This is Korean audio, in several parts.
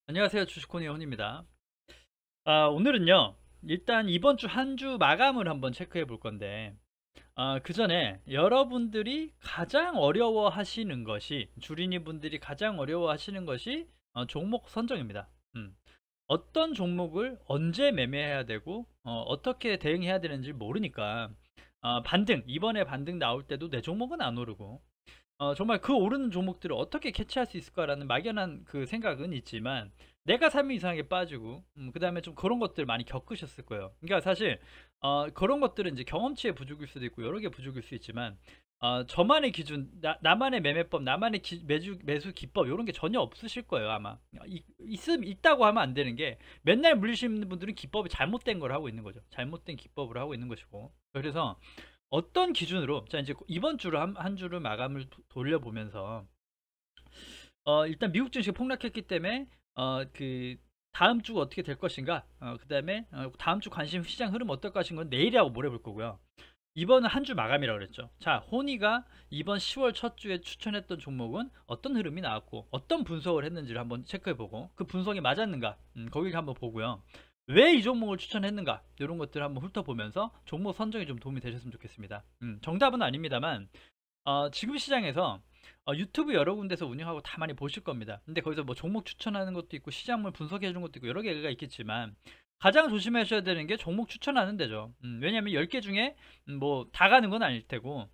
안녕하세요. 주식코너의 혼입니다. 오늘은요. 일단 이번 주 한 주 마감을 한번 체크해 볼 건데, 그 전에 여러분들이 가장 어려워 하시는 것이, 주린이 분들이 가장 어려워 하시는 것이 종목 선정입니다. 어떤 종목을 언제 매매해야 되고, 어떻게 대응해야 되는지 모르니까, 이번에 반등 나올 때도 내 종목은 안 오르고, 정말 그 오르는 종목들을 어떻게 캐치할 수 있을까라는 막연한 그 생각은 있지만 내가 삶의 이상하게 빠지고 그 다음에 좀 그런 것들 많이 겪으셨을 거예요. 그러니까 사실 그런 것들은 이제 경험치의 부족일 수도 있고 여러 개 부족일 수 있지만 저만의 기준, 나만의 매매법, 나만의 매수 기법 이런 게 전혀 없으실 거예요. 아마 있다고 하면 안 되는 게, 맨날 물리시는 분들은 기법이 잘못된 걸 하고 있는 거죠. 잘못된 기법을 하고 있는 것이고. 그래서 어떤 기준으로, 자 이제 이번 주를 한 주를 마감을 돌려보면서 일단 미국 증시가 폭락했기 때문에 그 다음 주가 어떻게 될 것인가, 그 다음에 다음 주 관심 시장 흐름 어떨 것인가 건 내일하고 모레 볼 거고요. 이번은 한 주 마감이라고 그랬죠. 자, 호니가 이번 10월 첫 주에 추천했던 종목은 어떤 흐름이 나왔고 어떤 분석을 했는지를 한번 체크해보고 그 분석이 맞았는가, 거기를 한번 보고요. 왜 이 종목을 추천했는가, 이런 것들을 한번 훑어보면서 종목 선정에 좀 도움이 되셨으면 좋겠습니다. 정답은 아닙니다만 지금 시장에서 유튜브 여러 군데서 운영하고 다 많이 보실 겁니다. 근데 거기서 뭐 종목 추천하는 것도 있고 시장물 분석해 주는 것도 있고 여러 개가 있겠지만, 가장 조심하셔야 되는 게 종목 추천하는 데죠. 왜냐하면 10개 중에 뭐 다 가는 건 아닐 테고,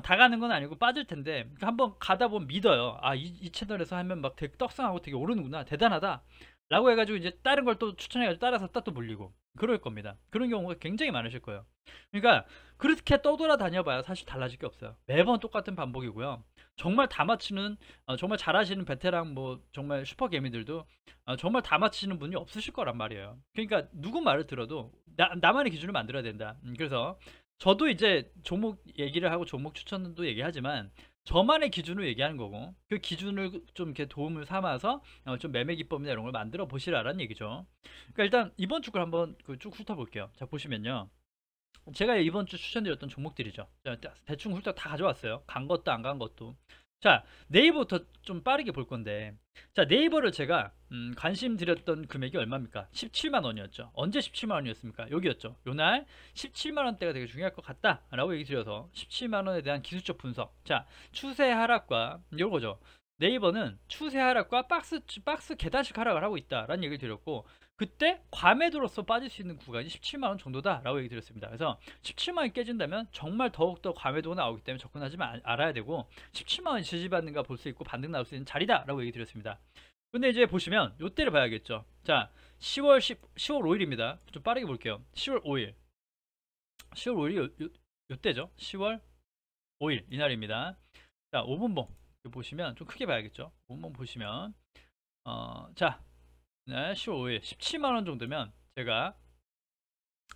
다 가는 건 아니고 빠질 텐데, 그러니까 한번 가다 보면 믿어요. 이 채널에서 하면 막 되게 떡상하고 되게 오르는구나, 대단하다 라고 해가지고 이제 다른 걸 또 추천해가지고 따라서 또 물리고 그럴 겁니다. 그런 경우가 굉장히 많으실 거예요. 그러니까 그렇게 떠돌아다녀봐야 사실 달라질 게 없어요. 매번 똑같은 반복이고요. 정말 다 맞히는, 정말 잘하시는 베테랑, 뭐 정말 슈퍼 개미들도 정말 다 맞히시는 분이 없으실 거란 말이에요. 그러니까 누구 말을 들어도 나만의 기준을 만들어야 된다. 그래서 저도 이제 종목 얘기를 하고 종목 추천도 얘기하지만 저만의 기준으로 얘기하는 거고, 그 기준을 좀 이렇게 도움을 삼아서 좀 매매 기법이나 이런 걸 만들어 보시라는 얘기죠. 그러니까 일단 이번 주 걸 한번 쭉 훑어볼게요. 자, 보시면요. 제가 이번 주 추천드렸던 종목들이죠. 자, 대충 훑어 다 가져왔어요. 간 것도 안 간 것도. 자, 네이버부터 좀 빠르게 볼 건데, 자, 네이버를 제가 관심 드렸던 금액이 얼마입니까? 17만 원이었죠. 언제 17만 원이었습니까? 여기였죠. 요날 17만 원대가 되게 중요할 것 같다라고 얘기 드려서 17만 원에 대한 기술적 분석. 자, 추세 하락과 요거죠. 네이버는 추세 하락과 박스 계단식 하락을 하고 있다라는 얘기를 드렸고, 그때 과매도로서 빠질 수 있는 구간이 17만 원 정도다 라고 얘기 드렸습니다. 그래서 17만 원이 깨진다면 정말 더욱더 과매도가 나오기 때문에 접근하지만 알아야 되고, 17만 원이 지지받는가 볼 수 있고 반등 나올 수 있는 자리다 라고 얘기 드렸습니다. 근데 이제 보시면 요때를 봐야겠죠. 자, 10월 5일입니다. 좀 빠르게 볼게요. 10월 5일 10월 5일이 요때죠. 10월 5일 이날입니다. 자, 5분봉 보시면 좀 크게 봐야겠죠. 5분봉 보시면 자, 네, 10월 5일 17만원 정도면 제가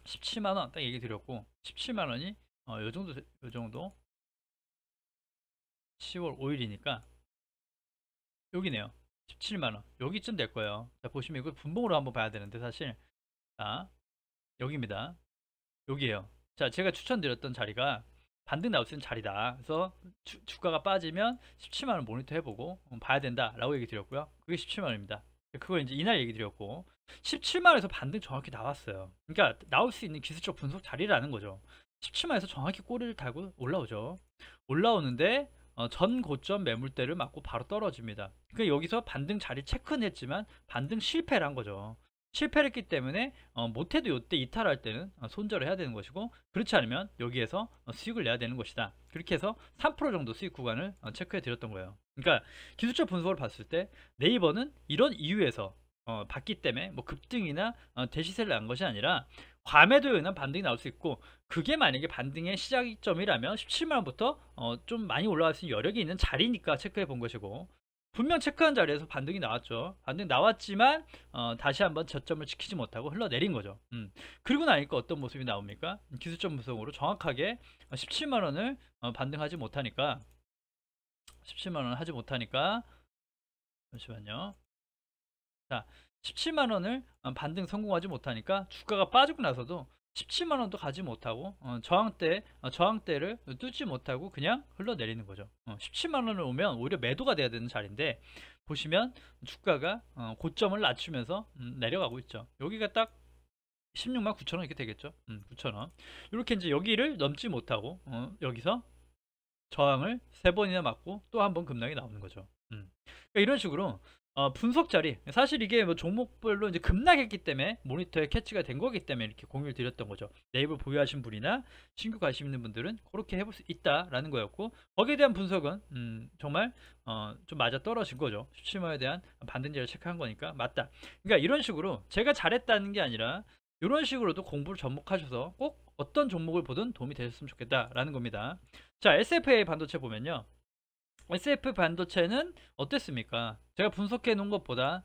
17만원 딱 얘기 드렸고, 17만원이 요 정도 10월 5일이니까 여기네요. 17만원 여기쯤 될 거예요. 자, 보시면 이거 분봉으로 한번 봐야 되는데 사실, 자, 여기입니다. 여기에요. 자, 제가 추천드렸던 자리가 반등 나올 수 있는 자리다. 그래서 주가가 빠지면 17만원 모니터 해보고 봐야 된다 라고 얘기 드렸고요. 그게 17만원입니다. 그걸 이제 이날 얘기 드렸고, 17만원에서 반등 정확히 나왔어요. 그러니까 나올 수 있는 기술적 분석 자리라는 거죠. 17만원에서 정확히 꼬리를 달고 올라오죠. 올라오는데 전 고점 매물대를 맞고 바로 떨어집니다. 그러니까 여기서 반등 자리 체크는 했지만 반등 실패를 한 거죠. 실패를 했기 때문에 못해도 이때 이탈할 때는 손절을 해야 되는 것이고, 그렇지 않으면 여기에서 수익을 내야 되는 것이다. 그렇게 해서 3% 정도 수익 구간을 체크해 드렸던 거예요. 그러니까 기술적 분석을 봤을 때 네이버는 이런 이유에서 봤기 때문에 뭐 급등이나 대시세를 난 것이 아니라 과매도에 의한 반등이 나올 수 있고, 그게 만약에 반등의 시작점이라면 17만원부터 좀 많이 올라갈 수 있는 여력이 있는 자리니까 체크해 본 것이고, 분명 체크한 자리에서 반등이 나왔죠. 반등 나왔지만 다시 한번 저점을 지키지 못하고 흘러내린 거죠. 그리고 나니까 어떤 모습이 나옵니까? 기술적 분석으로 정확하게 17만원을 반등하지 못하니까, 17만원 하지 못하니까, 잠시만요. 자, 17만원을 반등 성공하지 못하니까 주가가 빠지고 나서도 17만원도 가지 못하고 저항대를 뚫지 못하고 그냥 흘러내리는 거죠. 17만원을 오면 오히려 매도가 돼야 되는 자리인데 보시면 주가가 고점을 낮추면서 내려가고 있죠. 여기가 딱 16만 9천 원 이렇게 되겠죠. 9천 원. 이렇게 이제 여기를 넘지 못하고 여기서 저항을 3번이나 맞고 또 한 번 급락이 나오는 거죠. 그러니까 이런 식으로 분석 자리, 사실 이게 뭐 종목별로 이제 급락했기 때문에 모니터에 캐치가 된 거기 때문에 이렇게 공유를 드렸던 거죠. 네이버 보유하신 분이나 신규 관심 있는 분들은 그렇게 해볼 수 있다라는 거였고, 거기에 대한 분석은 정말 좀 맞아 떨어진 거죠. 수치마에 대한 반등제를 체크한 거니까 맞다. 그러니까 이런 식으로 제가 잘했다는 게 아니라 이런 식으로도 공부를 접목하셔서 꼭 어떤 종목을 보든 도움이 되셨으면 좋겠다라는 겁니다. 자, SFA 반도체 보면요, SF 반도체는 어땠습니까? 제가 분석해 놓은 것보다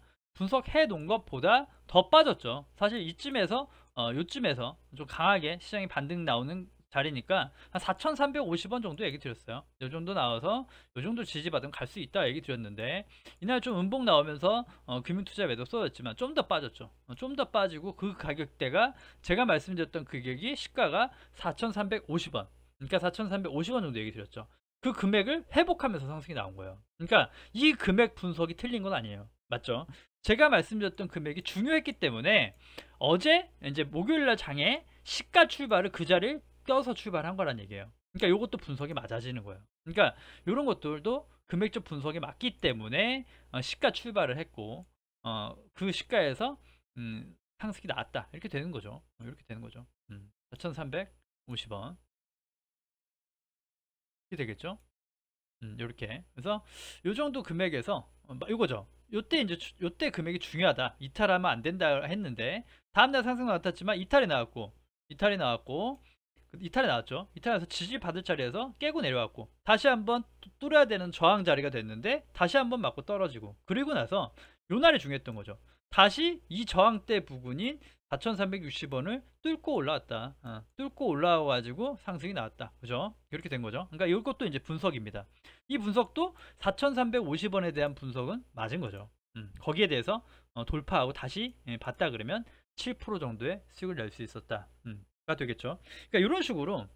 더 빠졌죠. 사실 이쯤에서 요쯤에서 좀 강하게 시장이 반등 나오는 자리니까 한 4,350원 정도 얘기 드렸어요. 이 정도 나와서 이 정도 지지받으면 갈 수 있다 얘기 드렸는데, 이날 좀 음봉 나오면서 금융투자 매도 쏟았지만 좀 더 빠졌죠. 좀 더 빠지고 그 가격대가 제가 말씀드렸던 가격이 시가가 4,350원, 그러니까 4,350원 정도 얘기 드렸죠. 그 금액을 회복하면서 상승이 나온 거예요. 그러니까 이 금액 분석이 틀린 건 아니에요. 맞죠? 제가 말씀드렸던 금액이 중요했기 때문에 어제 이제 목요일날 장에 시가 출발을 그 자리를 껴서 출발한 거란 얘기예요. 그러니까 이것도 분석이 맞아지는 거예요. 그러니까 이런 것들도 금액적 분석이 맞기 때문에 시가 출발을 했고 그 시가에서 상승이 나왔다 이렇게 되는 거죠. 이렇게 되는 거죠. 4,350원 이렇게 되겠죠. 요렇게. 그래서 요 정도 금액에서 이거죠. 요때 이제 요때 금액이 중요하다. 이탈하면 안 된다 했는데 다음날 상승 나왔지만 이탈이 나왔고 이탈이 나왔죠. 이탈해서 지지 받을 자리에서 깨고 내려왔고 다시 한번 뚫어야 되는 저항 자리가 됐는데 다시 한번 맞고 떨어지고, 그리고 나서 요 날이 중요했던 거죠. 다시 이 저항대 부근인 4,360원을 뚫고 올라왔다. 뚫고 올라와 가지고 상승이 나왔다. 그죠? 이렇게 된 거죠. 그러니까 이것도 이제 분석입니다. 이 분석도 4,350원에 대한 분석은 맞은 거죠. 거기에 대해서 돌파하고 다시 봤다 그러면 7% 정도의 수익을 낼 수 있었다. 가 되겠죠. 그러니까 이런 식으로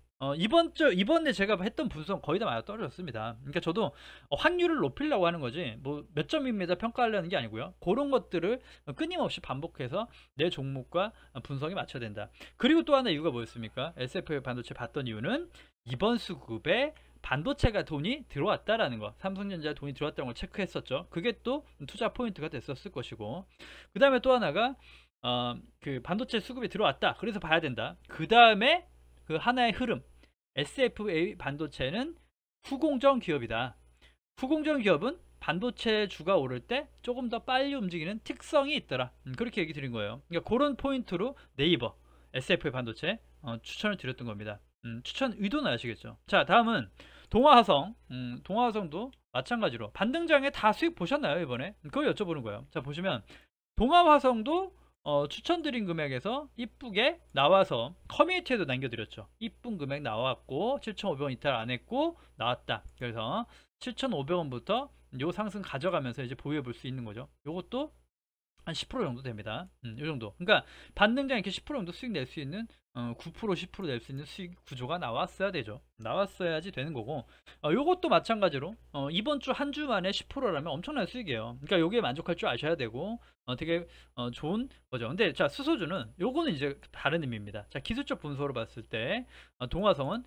이번에 제가 했던 분석 거의 다 맞아 떨어졌습니다. 그러니까 저도 확률을 높이려고 하는 거지 뭐 몇 점입니다 평가하려는 게 아니고요. 그런 것들을 끊임없이 반복해서 내 종목과 분석이 맞춰야 된다. 그리고 또 하나 이유가 뭐였습니까? SF 반도체 봤던 이유는 이번 수급에 반도체가 돈이 들어왔다라는 거, 삼성전자에 돈이 들어왔다는 걸 체크했었죠. 그게 또 투자 포인트가 됐었을 것이고, 그 다음에 또 하나가 그 반도체 수급이 들어왔다. 그래서 봐야 된다. 그 다음에 그 하나의 흐름, SFA 반도체는 후공정 기업이다. 후공정 기업은 반도체 주가 오를 때 조금 더 빨리 움직이는 특성이 있더라. 그렇게 얘기 드린 거예요. 그러니까 그런 포인트로 네이버 SFA 반도체 추천을 드렸던 겁니다. 추천 의도는 아시겠죠? 자, 다음은 동아화성. 동아화성도 마찬가지로 반등장에 다 수익 보셨나요 이번에? 그걸 여쭤보는 거예요. 자, 보시면 동아화성도 추천드린 금액에서 이쁘게 나와서 커뮤니티에도 남겨드렸죠. 이쁜 금액 나왔고 7,500원 이탈 안 했고 나왔다. 그래서 7,500원부터 요 상승 가져가면서 이제 보유해 볼 수 있는 거죠. 요것도 한 10% 정도 됩니다. 요 정도. 그러니까 반등장 이렇게 10% 정도 수익 낼 수 있는 9% 10% 낼 수 있는 수익 구조가 나왔어야 되죠. 나왔어야지 되는 거고, 요것도 마찬가지로 이번 주 한 주 만에 10%라면 엄청난 수익이에요. 그러니까 요게 만족할 줄 아셔야 되고 되게 좋은 거죠. 근데 자, 수소주는 요거는 이제 다른 의미입니다. 자, 기술적 분석으로 봤을 때 동화성은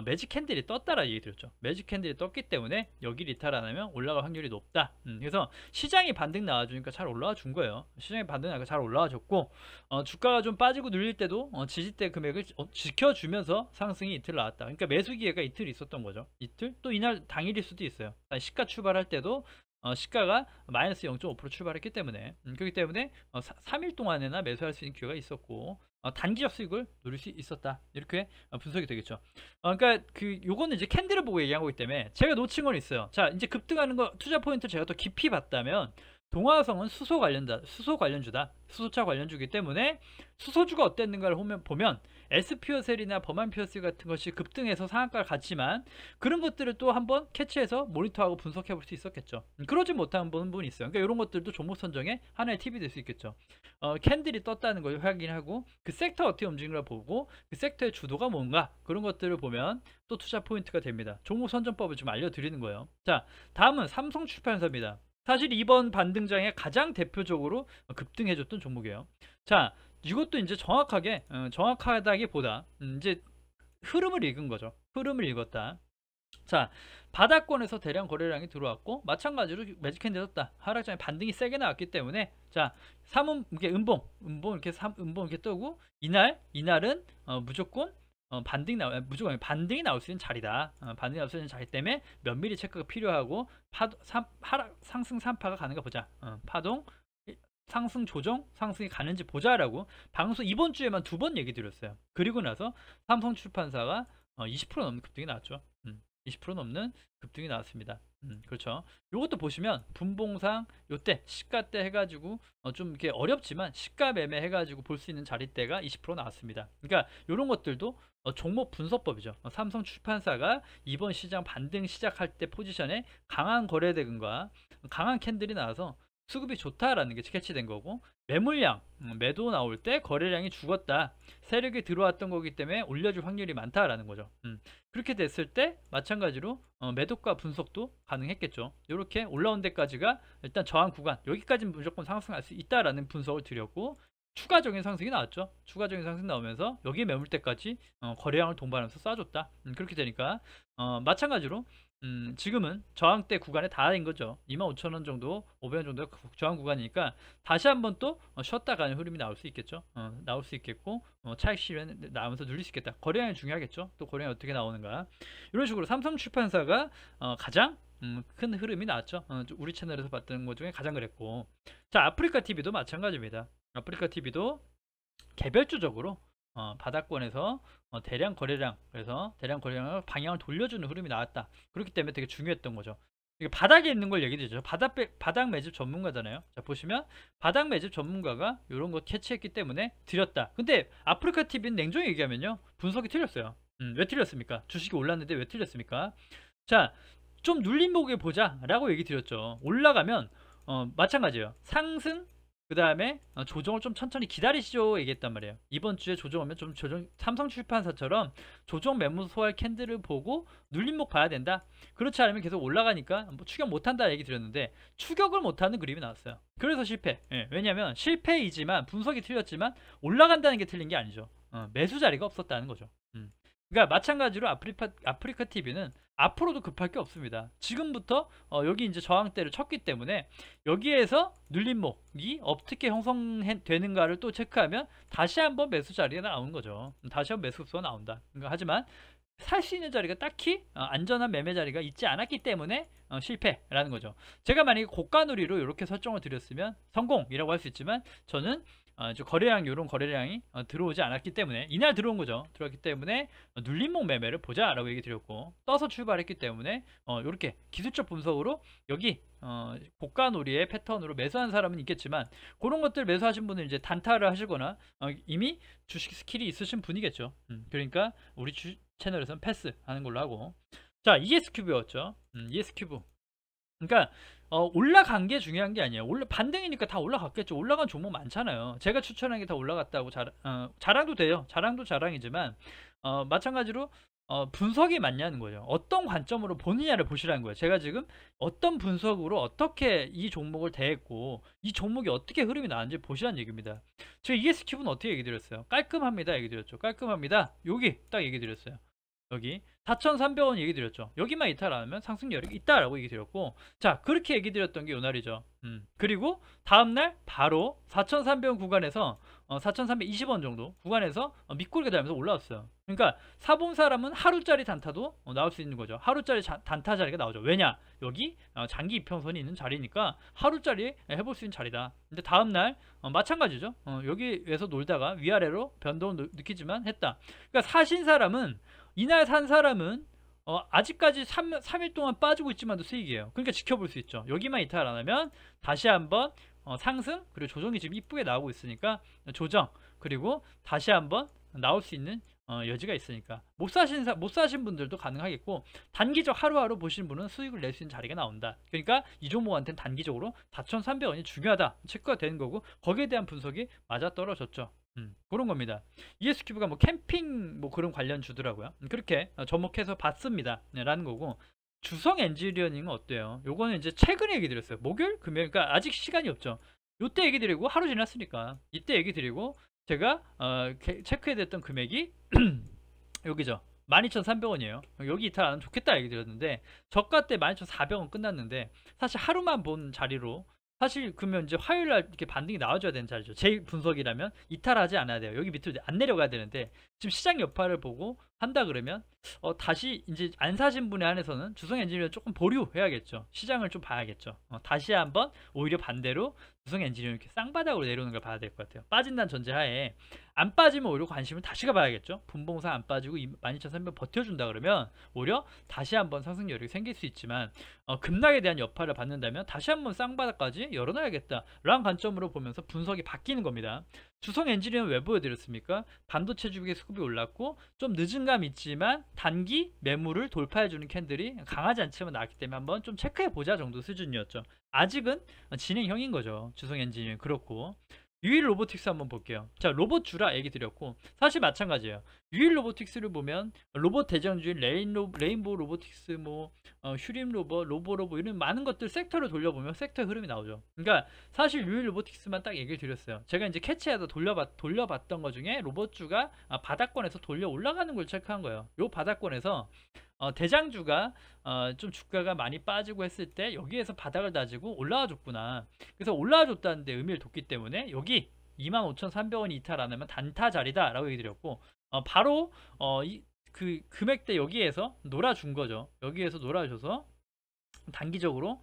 매직 캔들이 떴다라 얘기 드렸죠. 매직 캔들이 떴기 때문에 여기 리탈 안 하면 올라갈 확률이 높다. 그래서 시장이 반등 나와주니까 잘 올라와 준 거예요. 시장이 반등 나니까 잘 올라와 줬고, 주가가 좀 빠지고 눌릴 때도 지지대 금액을 지켜주면서 상승이 이틀 나왔다. 그러니까 매수 기회가 이틀 있었던 거죠. 이틀? 또 이날 당일일 수도 있어요. 시가 출발할 때도 시가가 마이너스 0.5% 출발했기 때문에 그렇기 때문에 3일 동안에나 매수할 수 있는 기회가 있었고 단기적 수익을 누릴 수 있었다. 이렇게 분석이 되겠죠. 그러니까 요거는 이제 캔들을 보고 얘기한 거기 때문에 제가 놓친 건 있어요. 자, 이제 급등하는 거 투자 포인트 제가 더 깊이 봤다면 동화성은 수소 관련주다. 수소차 관련주기 때문에 수소주가 어땠는가를 보면 S퓨어셀이나 범한퓨어셀 같은 것이 급등해서 상한가를 갔지만 그런 것들을 또 한번 캐치해서 모니터하고 분석해 볼 수 있었겠죠. 그러지 못한 부분이 있어요. 그러니까 이런 것들도 종목 선정에 하나의 팁이 될 수 있겠죠. 캔들이 떴다는 걸 확인하고 그 섹터 어떻게 움직이는 걸 보고 그 섹터의 주도가 뭔가 그런 것들을 보면 또 투자 포인트가 됩니다. 종목 선정법을 좀 알려드리는 거예요. 자, 다음은 삼성출판사입니다. 사실 이번 반등장에 가장 대표적으로 급등해줬던 종목이에요. 자, 이것도 이제 정확하게 정확하다기보다 이제 흐름을 읽은 거죠. 흐름을 읽었다. 자, 바닥권에서 대량 거래량이 들어왔고 마찬가지로 매직 핸드 떴다. 하락장에 반등이 세게 나왔기 때문에 자, 이게 음봉 이렇게 음봉 이렇게 뜨고 이날은 무조건 무조건 반등이 나올 수 있는 자리다. 반등이 나올 수 있는 자리 때문에 면밀히 체크가 필요하고 상승 3파가 가는가 보자. 파동 상승 조정 상승이 가는지 보자라고 방송 이번 주에만 2번 얘기 드렸어요. 그리고 나서 삼성출판사가 20% 넘는 급등이 나왔죠. 20% 넘는 급등이 나왔습니다. 그렇죠. 요것도 보시면 분봉상 요때 시가 때 해가지고 좀 이렇게 어렵지만 시가 매매 해가지고 볼 수 있는 자리대가 20% 나왔습니다. 그러니까 요런 것들도 종목 분석법이죠. 삼성출판사가 이번 시장 반등 시작할 때 포지션에 강한 거래대금과 강한 캔들이 나와서 수급이 좋다라는 게 캐치된 거고, 매물량 매도 나올 때 거래량이 죽었다, 세력이 들어왔던 거기 때문에 올려줄 확률이 많다라는 거죠. 그렇게 됐을 때 마찬가지로 매도가 분석도 가능했겠죠. 이렇게 올라온 데까지가 일단 저항 구간, 여기까지는 무조건 상승할 수 있다라는 분석을 드렸고, 추가적인 상승이 나왔죠. 추가적인 상승 나오면서 여기 매물대까지 거래량을 동반하면서 쏴줬다. 그렇게 되니까 마찬가지로 지금은 저항대 구간에 다 된 거죠. 25,000원 정도, 500원 정도가 저항 구간이니까 다시 한번 또 쉬었다 가는 흐름이 나올 수 있겠죠. 나올 수 있겠고, 차익 실현 나오면서 눌릴 수 있겠다. 거래량이 중요하겠죠. 또 거래량이 어떻게 나오는가. 이런 식으로 삼성출판사가 가장 큰 흐름이 나왔죠. 우리 채널에서 봤던 것 중에 가장 그랬고, 자, 아프리카TV도 마찬가지입니다. 아프리카TV도 개별주적으로 바닥권에서 대량 거래량, 그래서 대량 거래량을 방향을 돌려주는 흐름이 나왔다. 그렇기 때문에 되게 중요했던 거죠. 이게 바닥에 있는 걸 얘기드리죠. 바닥 매집 전문가잖아요. 자, 보시면 바닥 매집 전문가가 이런 거 캐치했기 때문에 드렸다. 근데 아프리카TV는 냉정히 얘기하면요, 분석이 틀렸어요. 왜 틀렸습니까? 주식이 올랐는데 왜 틀렸습니까? 자, 좀 눌림목에 보자 라고 얘기 드렸죠. 올라가면 마찬가지예요. 상승, 그 다음에 조정을 좀 천천히 기다리시죠 얘기했단 말이에요. 이번 주에 조정 오면 좀 삼성출판사처럼 조정 매물 소활 캔들을 보고 눌림목 봐야 된다. 그렇지 않으면 계속 올라가니까 뭐 추격 못한다 얘기 드렸는데, 추격을 못하는 그림이 나왔어요. 그래서 실패. 왜냐하면 실패이지만 분석이 틀렸지만 올라간다는 게 틀린 게 아니죠. 매수 자리가 없었다는 거죠. 그러니까 마찬가지로 아프리카TV는 앞으로도 급할 게 없습니다. 지금부터 여기 이제 저항대를 쳤기 때문에 여기에서 눌림목이 어떻게 형성되는가를 또 체크하면 다시 한번 매수 자리가 나오는 거죠. 다시 한번 매수 수가 나온다. 그러니까 하지만 살 수 있는 자리가 딱히 안전한 매매 자리가 있지 않았기 때문에 실패라는 거죠. 제가 만약에 고가누리로 이렇게 설정을 드렸으면 성공이라고 할 수 있지만, 저는 거래량, 이런 거래량이 들어오지 않았기 때문에, 이날 들어온 거죠. 들어왔기 때문에 눌림목 매매를 보자 라고 얘기 드렸고, 떠서 출발했기 때문에 이렇게 기술적 분석으로 여기 고가놀이의 패턴으로 매수한 사람은 있겠지만, 그런 것들 매수하신 분은 이제 단타를 하시거나 이미 주식 스킬이 있으신 분이겠죠. 그러니까 우리 채널에서는 패스하는 걸로 하고, 자, ES큐브였죠. ES큐브. 그러니까 올라간 게 중요한 게 아니에요. 반등이니까 다 올라갔겠죠. 올라간 종목 많잖아요. 제가 추천한 게 다 올라갔다고 자랑도 돼요. 자랑도 자랑이지만 마찬가지로 분석이 맞냐는 거예요. 어떤 관점으로 보느냐를 보시라는 거예요. 제가 지금 어떤 분석으로 어떻게 이 종목을 대했고 이 종목이 어떻게 흐름이 나왔는지 보시라는 얘기입니다. 제가 ES큐브는 어떻게 얘기 드렸어요? 깔끔합니다 얘기 드렸죠. 깔끔합니다. 여기 딱 얘기 드렸어요. 여기 4,300원 얘기 드렸죠. 여기만 이탈 안 하면 상승 여력이 있다라고 얘기 드렸고, 자, 그렇게 얘기 드렸던 게 요날이죠. 그리고 다음날 바로 4,300원 구간에서 4,320원 정도 구간에서 밑구르기 달면서 올라왔어요. 그러니까 사본 사람은 하루짜리 단타도 나올 수 있는 거죠. 하루짜리 단타 자리가 나오죠. 왜냐? 여기 장기 이평선이 있는 자리니까 하루짜리 해볼 수 있는 자리다. 근데 다음날 마찬가지죠. 여기에서 놀다가 위아래로 변동을 느끼지만 했다. 그러니까 사신 사람은, 이날 산 사람은 아직까지 3일 동안 빠지고 있지만도 수익이에요. 그러니까 지켜볼 수 있죠. 여기만 이탈 안 하면 다시 한번 상승, 그리고 조정이 지금 이쁘게 나오고 있으니까 조정, 그리고 다시 한번 나올 수 있는 여지가 있으니까 못 사신 분들도 가능하겠고, 단기적 하루하루 보시는 분은 수익을 낼 수 있는 자리가 나온다. 그러니까 이 종목한테는 단기적으로 4,300원이 중요하다 체크가 되는 거고, 거기에 대한 분석이 맞아 떨어졌죠. 그런 겁니다. ES큐브가 뭐 캠핑 뭐 그런 관련 주더라고요. 그렇게 접목해서 봤습니다. 라는 거고, 주성 엔지니어링은 어때요? 요거는 이제 최근에 얘기 드렸어요. 목요일, 금요일, 그러니까 아직 시간이 없죠. 요때 얘기 드리고 하루 지났으니까 이때 얘기 드리고 제가 체크해뒀던 금액이 여기죠. 12,300원이에요. 여기 이탈 안 하면 좋겠다 얘기 드렸는데 저가 때 12,400원 끝났는데 사실 하루만 본 자리로 사실 그러면 이제 화요일날 이렇게 반등이 나와줘야 되는 자리죠. 제 분석이라면 이탈하지 않아야 돼요. 여기 밑으로 안 내려가야 되는데 지금 시장 여파를 보고 한다 그러면 다시 이제 안 사신 분에 한해서는 주성 엔지니어 조금 보류해야겠죠. 시장을 좀 봐야겠죠. 다시 한번 오히려 반대로 주성 엔지니어 이렇게 쌍바닥으로 내려오는 걸 봐야 될 것 같아요. 빠진다는 전제하에 안 빠지면 오히려 관심을 다시 가봐야겠죠. 분봉상 안 빠지고 12,300 버텨준다 그러면 오히려 다시 한번 상승 여력이 생길 수 있지만 급락에 대한 여파를 받는다면 다시 한번 쌍바닥까지 열어놔야겠다 라는 관점으로 보면서 분석이 바뀌는 겁니다. 주성 엔지니어는 왜 보여드렸습니까? 반도체 주식의 수급이 올랐고 좀 늦은 감 있지만 단기 매물을 돌파해주는 캔들이 강하지 않지만 나왔기 때문에 한번 좀 체크해보자 정도 수준이었죠. 아직은 진행형인 거죠. 주성 엔지니어는 그렇고 유일 로보틱스 한번 볼게요. 자, 로봇 주라 얘기 드렸고 사실 마찬가지예요. 유일 로보틱스를 보면 로봇 대장주인 레인보우 로보틱스, 휴림 로봇, 로보로보 이런 많은 것들 섹터를 돌려보면 섹터 흐름이 나오죠. 그러니까 사실 유일 로보틱스만 딱 얘기를 드렸어요. 제가 이제 캐치해서 돌려봤던 것 중에 로봇주가 바닥권에서 돌려 올라가는 걸 체크한 거예요. 요 바닥권에서 대장주가 좀 주가가 많이 빠지고 했을 때 여기에서 바닥을 다지고 올라와 줬구나. 그래서 올라와 줬다는 데 의미를 뒀기 때문에 여기 25,300원이 이탈 안 하면 단타 자리다 라고 얘기 드렸고 바로 그 금액대 여기에서 놀아준 거죠. 여기에서 놀아줘서 단기적으로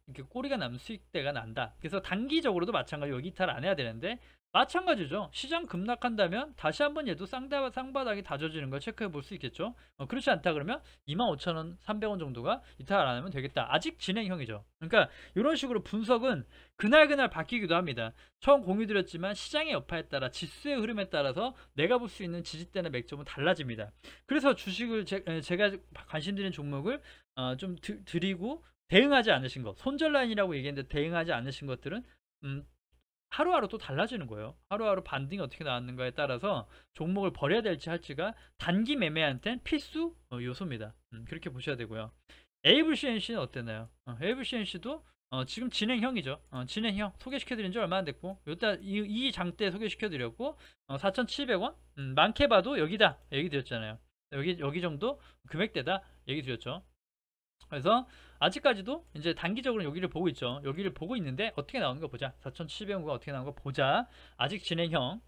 이렇게 꼬리가 남는 수익대가 난다. 그래서 단기적으로도 마찬가지로 여기 이탈 안 해야 되는데 마찬가지죠. 시장 급락한다면 다시 한번 얘도 쌍바닥이 다져지는 걸 체크해 볼 수 있겠죠. 그렇지 않다 그러면 25,000원, 300원 정도가 이탈 안 하면 되겠다. 아직 진행형이죠. 그러니까 이런 식으로 분석은 그날 바뀌기도 합니다. 처음 공유 드렸지만 시장의 여파에 따라 지수의 흐름에 따라서 내가 볼 수 있는 지지대나 맥점은 달라집니다. 그래서 주식을 제가 관심 드리는 종목을 좀 드리고 대응하지 않으신 것, 손절 라인이라고 얘기했는데 대응하지 않으신 것들은 하루하루 또 달라지는 거예요. 하루하루 반등이 어떻게 나왔는가에 따라서 종목을 버려야 될지 할지가 단기 매매한테는 필수 요소입니다. 그렇게 보셔야 되고요. AVCNC는 어땠나요? AVCNC도 지금 진행형이죠. 진행형 소개시켜드린 지 얼마 안 됐고 이 장대 소개시켜드렸고 4,700원 많게 봐도 여기다 얘기 드렸잖아요. 여기 정도 금액대다 얘기 드렸죠. 그래서 아직까지도 이제 단기적으로 여기를 보고 있죠. 여기를 보고 있는데 어떻게 나오는 거 보자. 4,700원가 어떻게 나오는 거 보자. 아직 진행형.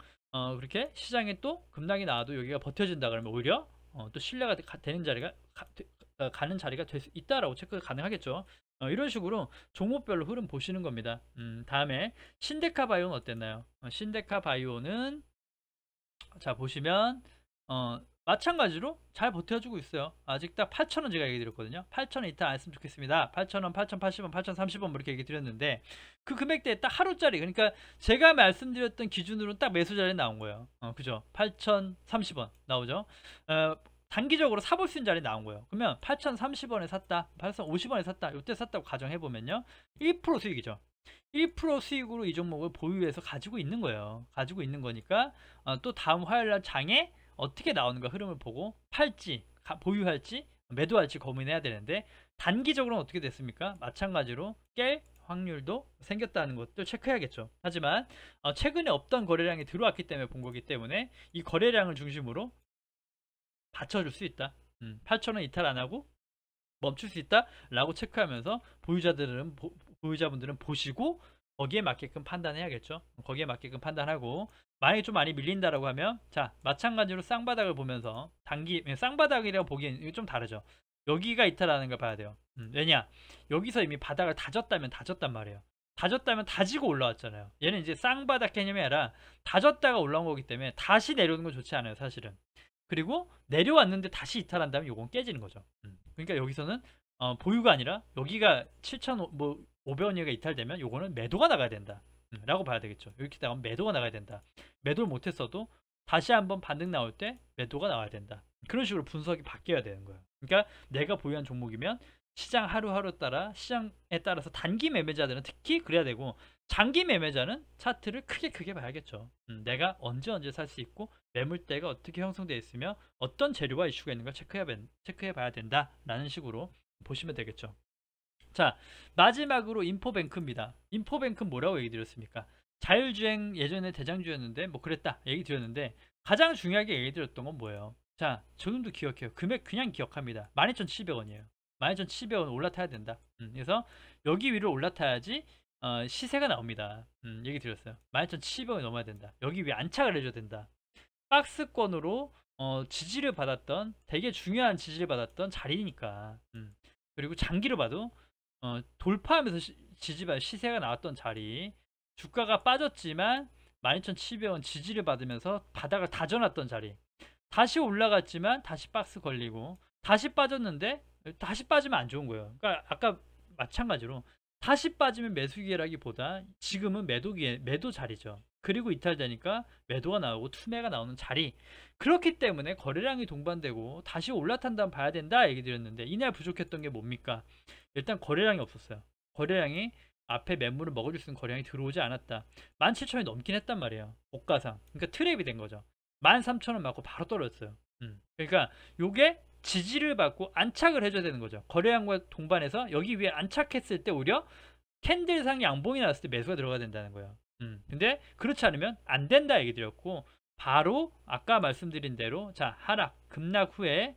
그렇게 시장에 또 급락이 나와도 여기가 버텨진다 그러면 오히려 또 신뢰가 되는 자리가 가는 자리가 될 수 있다라고 체크가 가능하겠죠. 이런 식으로 종목별로 흐름 보시는 겁니다. 다음에 신데카 바이오는 어땠나요? 신데카 바이오는 자 보시면 마찬가지로 잘 버텨주고 있어요. 아직 딱 8,000원 제가 얘기 드렸거든요. 8,000원 이탈 안 했으면 좋겠습니다. 8,000원, 8,080원, 8,030원 이렇게 얘기 드렸는데 그 금액대에 딱 하루짜리, 그러니까 제가 말씀드렸던 기준으로 딱 매수 자리 나온 거예요. 그죠? 8,030원 나오죠. 단기적으로 사볼 수 있는 자리 나온 거예요. 그러면 8,030원에 샀다, 8,050원에 샀다, 이때 샀다고 가정해보면요 1% 수익이죠. 1% 수익으로 이 종목을 보유해서 가지고 있는 거예요. 가지고 있는 거니까 또 다음 화요일날 장에 어떻게 나오는가 흐름을 보고 팔지, 보유할지, 매도할지 고민해야 되는데 단기적으로는 어떻게 됐습니까? 마찬가지로 깰 확률도 생겼다는 것도 체크해야겠죠. 하지만 최근에 없던 거래량이 들어왔기 때문에 본 거기 때문에 이 거래량을 중심으로 받쳐줄 수 있다. 8,000원 이탈 안 하고 멈출 수 있다 라고 체크하면서 보유자분들은 보시고 거기에 맞게끔 판단해야겠죠. 거기에 맞게끔 판단하고 만약에 좀 많이 밀린다라고 하면 자 마찬가지로 쌍바닥을 보면서 쌍바닥이라고 보기엔 이거 좀 다르죠. 여기가 이탈하는 걸 봐야 돼요. 왜냐 여기서 이미 바닥을 다졌다면 다졌단 말이에요. 다졌다면 다지고 올라왔잖아요. 얘는 이제 쌍바닥 개념이 아니라 다졌다가 올라온 거기 때문에 다시 내려오는 건 좋지 않아요 사실은. 그리고 내려왔는데 다시 이탈한다면 요건 깨지는 거죠. 그러니까 여기서는 보유가 아니라 여기가 7,500원이가 이탈되면 요거는 매도가 나가야 된다 라고 봐야 되겠죠. 이렇게 나가면 매도가 나가야 된다. 매도를 못했어도 다시 한번 반등 나올 때 매도가 나와야 된다. 그런 식으로 분석이 바뀌어야 되는 거예요. 그러니까 내가 보유한 종목이면 시장 하루하루 따라 시장에 따라서 단기 매매자들은 특히 그래야 되고 장기 매매자는 차트를 크게 봐야겠죠. 내가 언제 살 수 있고 매물대가 어떻게 형성되어 있으며 어떤 재료와 이슈가 있는가 체크해 봐야 된다라는 식으로 보시면 되겠죠. 자, 마지막으로 인포뱅크입니다. 인포뱅크는 뭐라고 얘기 드렸습니까? 자율주행 예전에 대장주였는데 뭐 그랬다 얘기 드렸는데, 가장 중요하게 얘기 드렸던 건 뭐예요? 자, 지금도 기억해요. 금액 그냥 기억합니다. 12,700원이에요 12,700원 올라타야 된다. 그래서 여기 위로 올라타야지 시세가 나옵니다. 얘기 드렸어요. 12,700원이 넘어야 된다. 여기 위에 안착을 해줘야 된다. 박스권으로 지지를 받았던, 되게 중요한 지지를 받았던 자리니까. 그리고 장기를 봐도 돌파하면서 지지받아 시세가 나왔던 자리, 주가가 빠졌지만 12,700원 지지를 받으면서 바닥을 다져놨던 자리, 다시 올라갔지만 다시 박스 걸리고, 다시 빠졌는데 다시 빠지면 안 좋은 거예요. 그러니까 아까 마찬가지로 다시 빠지면 매수 기회라기보다 지금은 매도 자리죠. 그리고 이탈되니까 매도가 나오고 투매가 나오는 자리. 그렇기 때문에 거래량이 동반되고 다시 올라탄다면 봐야 된다 얘기 드렸는데, 이날 부족했던 게 뭡니까? 일단 거래량이 없었어요. 거래량이 앞에 매물을 먹어줄 수 있는 거래량이 들어오지 않았다. 17,000원이 넘긴 했단 말이에요. 고가상. 그러니까 트랩이 된 거죠. 13,000원 맞고 바로 떨어졌어요. 그러니까 요게 지지를 받고 안착을 해줘야 되는 거죠. 거래량과 동반해서 여기 위에 안착했을 때 오히려 캔들상 양봉이 나왔을 때 매수가 들어가야 된다는 거예요. 근데 그렇지 않으면 안 된다 얘기 드렸고, 바로 아까 말씀드린 대로 자, 하락 급락 후에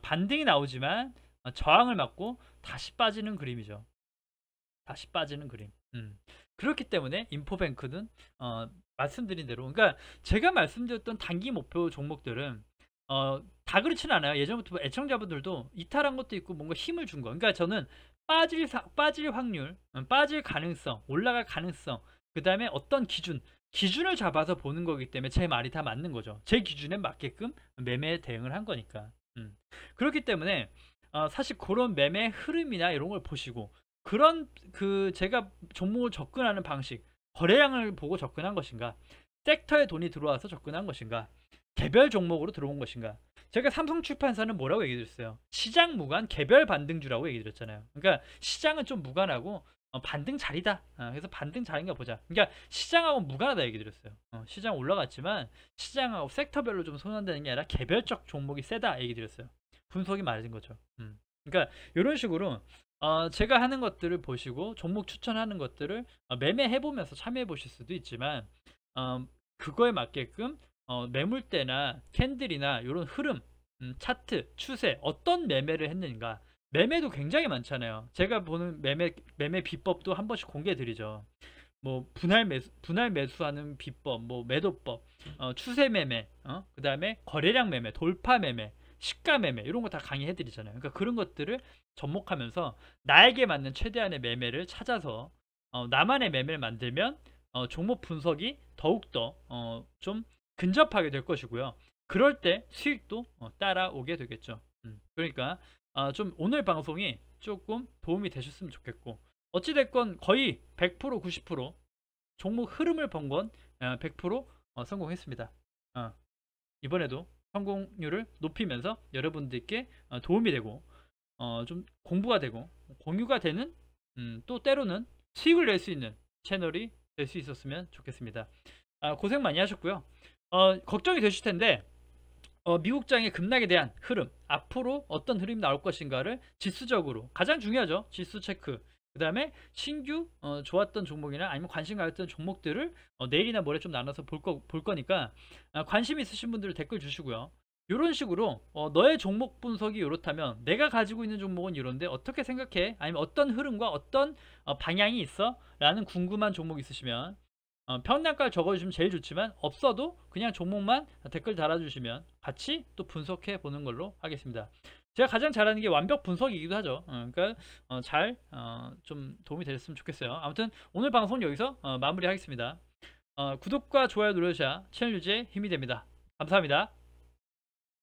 반등이 나오지만 저항을 맞고 다시 빠지는 그림이죠. 다시 빠지는 그림. 그렇기 때문에 인포뱅크는 말씀드린 대로, 그러니까 제가 말씀드렸던 단기 목표 종목들은 다 그렇진 않아요. 예전부터 애청자분들도 이탈한 것도 있고 뭔가 힘을 준 거. 그러니까 저는 빠질 확률, 빠질 가능성, 올라갈 가능성, 그 다음에 어떤 기준을 잡아서 보는 거기 때문에 제 말이 다 맞는 거죠. 제 기준에 맞게끔 매매 대응을 한 거니까. 그렇기 때문에 사실 그런 매매 흐름이나 이런 걸 보시고, 그런 제가 종목을 접근하는 방식, 거래량을 보고 접근한 것인가, 섹터에 돈이 들어와서 접근한 것인가, 개별 종목으로 들어온 것인가. 제가 삼성출판사는 뭐라고 얘기 드렸어요? 시장 무관 개별 반등주라고 얘기 드렸잖아요. 그러니까 시장은 좀 무관하고 반등 자리다. 그래서 반등 자리인가 보자. 그러니까 시장하고 무관하다 얘기 드렸어요. 시장 올라갔지만 시장하고 섹터별로 좀 손한다는 게 아니라 개별적 종목이 세다 얘기 드렸어요. 분석이 맞은 거죠. 그러니까 이런 식으로 제가 하는 것들을 보시고 종목 추천하는 것들을 매매해 보면서 참여해 보실 수도 있지만, 그거에 맞게끔 매물대나 캔들이나 이런 흐름, 차트, 추세, 어떤 매매를 했는가. 매매도 굉장히 많잖아요. 제가 보는 매매 비법도 한 번씩 공개해 드리죠. 뭐 분할 매수하는 비법, 뭐 매도법, 추세 매매, 그 다음에 거래량 매매, 돌파 매매, 시가 매매, 이런 거 다 강의해 드리잖아요. 그러니까 그런 것들을 접목하면서 나에게 맞는 최대한의 매매를 찾아서 나만의 매매를 만들면 종목 분석이 더욱더 좀 근접하게 될 것이고요. 그럴 때 수익도 따라오게 되겠죠. 그러니까 좀 오늘 방송이 조금 도움이 되셨으면 좋겠고, 어찌됐건 거의 100% 90% 종목 흐름을 본 건 100% 성공했습니다. 이번에도 성공률을 높이면서 여러분들께 도움이 되고 좀 공부가 되고 공유가 되는, 또 때로는 수익을 낼 수 있는 채널이 될 수 있었으면 좋겠습니다. 고생 많이 하셨고요. 걱정이 되실 텐데 미국장의 급락에 대한 흐름, 앞으로 어떤 흐름이 나올 것인가를 지수적으로, 가장 중요하죠, 지수 체크, 그 다음에 신규 좋았던 종목이나 아니면 관심 가졌던 종목들을 내일이나 모레 좀 나눠서 볼 거니까 관심 있으신 분들 댓글 주시고요. 이런 식으로 너의 종목 분석이 이렇다면 내가 가지고 있는 종목은 이런데 어떻게 생각해? 아니면 어떤 흐름과 어떤 방향이 있어? 라는 궁금한 종목 있으시면 평단가를 적어주시면 제일 좋지만, 없어도 그냥 종목만 댓글 달아주시면 같이 또 분석해 보는 걸로 하겠습니다. 제가 가장 잘하는 게 완벽 분석이기도 하죠. 그러니까 잘 좀 도움이 되셨으면 좋겠어요. 아무튼 오늘 방송 여기서 마무리하겠습니다. 구독과 좋아요 눌러주셔야 채널 유지에 힘이 됩니다. 감사합니다.